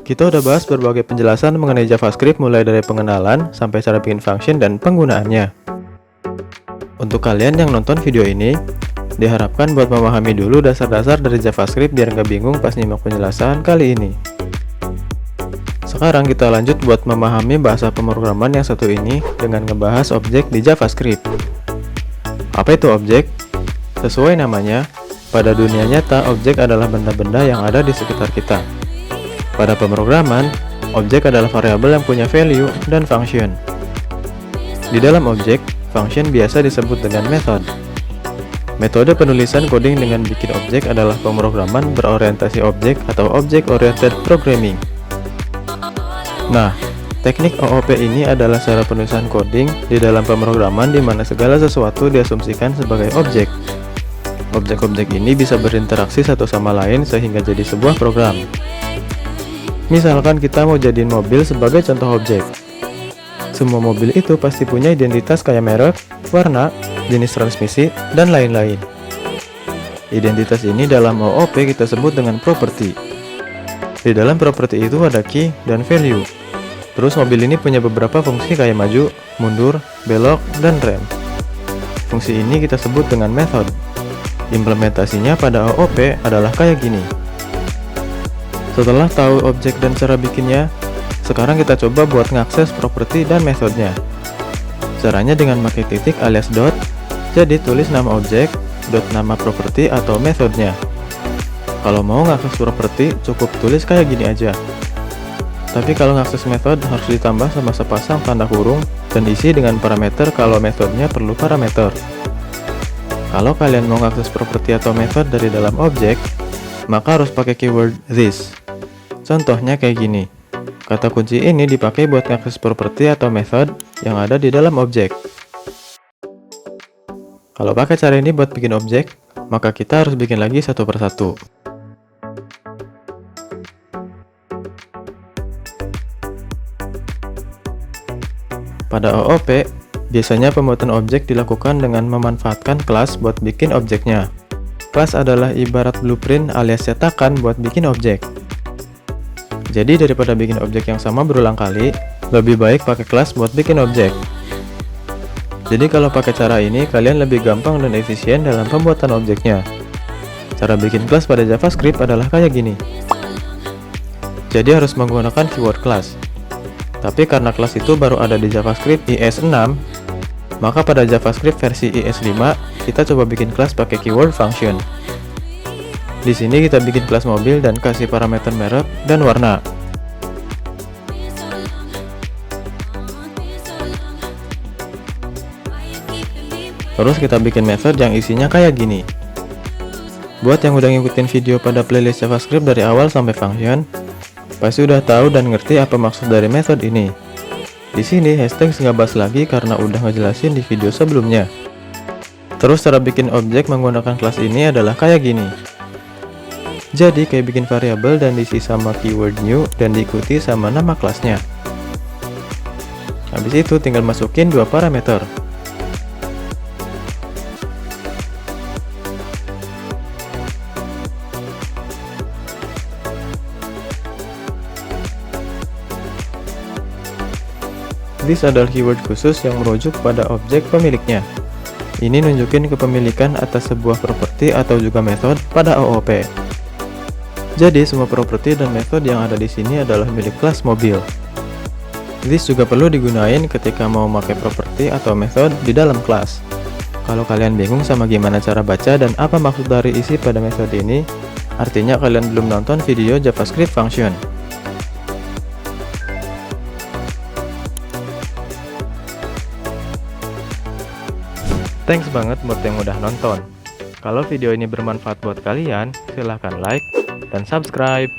Kita udah bahas berbagai penjelasan mengenai JavaScript mulai dari pengenalan sampai cara bikin function dan penggunaannya. Untuk kalian yang nonton video ini, diharapkan buat memahami dulu dasar-dasar dari JavaScript biar nggak bingung pas nyimak penjelasan kali ini. Sekarang kita lanjut buat memahami bahasa pemrograman yang satu ini dengan ngebahas objek di JavaScript. Apa itu objek? Sesuai namanya, pada dunia nyata objek adalah benda-benda yang ada di sekitar kita. Pada pemrograman, objek adalah variabel yang punya value dan function. Di dalam objek, function biasa disebut dengan method. Metode penulisan coding dengan bikin objek adalah pemrograman berorientasi objek atau object-oriented programming. Nah, teknik OOP ini adalah cara penulisan coding di dalam pemrograman di mana segala sesuatu diasumsikan sebagai objek. Objek-objek ini bisa berinteraksi satu sama lain sehingga jadi sebuah program. Misalkan kita mau jadiin mobil sebagai contoh objek. Semua mobil itu pasti punya identitas kayak merek, warna, jenis transmisi, dan lain-lain. Identitas ini dalam OOP kita sebut dengan property. Di dalam property itu ada key dan value. Terus mobil ini punya beberapa fungsi kayak maju, mundur, belok, dan rem. Fungsi ini kita sebut dengan method. Implementasinya pada OOP adalah kayak gini. Setelah tahu objek dan cara bikinnya, sekarang kita coba buat ngakses properti dan metodenya. Caranya dengan pakai titik alias dot, jadi tulis nama objek, dot nama properti atau metodenya. Kalau mau ngakses properti, cukup tulis kayak gini aja. Tapi kalau ngakses method harus ditambah sama sepasang tanda kurung dan isi dengan parameter kalau metodenya perlu parameter. Kalau kalian mau ngakses properti atau method dari dalam objek, maka harus pakai keyword this. Contohnya kayak gini. Kata kunci ini dipakai buat ngakses properti atau method yang ada di dalam objek. Kalau pakai cara ini buat bikin objek, maka kita harus bikin lagi satu persatu. Pada OOP, biasanya pembuatan objek dilakukan dengan memanfaatkan kelas buat bikin objeknya. Kelas adalah ibarat blueprint alias cetakan buat bikin objek. Jadi daripada bikin objek yang sama berulang kali, lebih baik pakai kelas buat bikin objek. Jadi kalau pakai cara ini, kalian lebih gampang dan efisien dalam pembuatan objeknya. Cara bikin kelas pada JavaScript adalah kayak gini. Jadi harus menggunakan keyword class. Tapi karena kelas itu baru ada di JavaScript IS 6, maka pada JavaScript versi IS 5, kita coba bikin kelas pakai keyword function. Di sini kita bikin kelas mobil dan kasih parameter merek dan warna. Terus kita bikin method yang isinya kayak gini. Buat yang udah ngikutin video pada playlist JavaScript dari awal sampai function, pasti udah tahu dan ngerti apa maksud dari method ini. Di sini hashtag nggak bahas lagi karena udah ngejelasin di video sebelumnya. Terus cara bikin objek menggunakan kelas ini adalah kayak gini. Jadi kayak bikin variabel dan diisi sama keyword new dan diikuti sama nama kelasnya. Habis itu tinggal masukin dua parameter. This adalah keyword khusus yang merujuk pada objek pemiliknya. Ini nunjukin kepemilikan atas sebuah properti atau juga method pada OOP. Jadi semua properti dan method yang ada di sini adalah milik kelas mobil. This juga perlu digunain ketika mau pakai properti atau method di dalam kelas. Kalau kalian bingung sama gimana cara baca dan apa maksud dari isi pada method ini, artinya kalian belum nonton video JavaScript function. Thanks banget buat yang udah nonton. Kalau video ini bermanfaat buat kalian, silahkan like dan subscribe.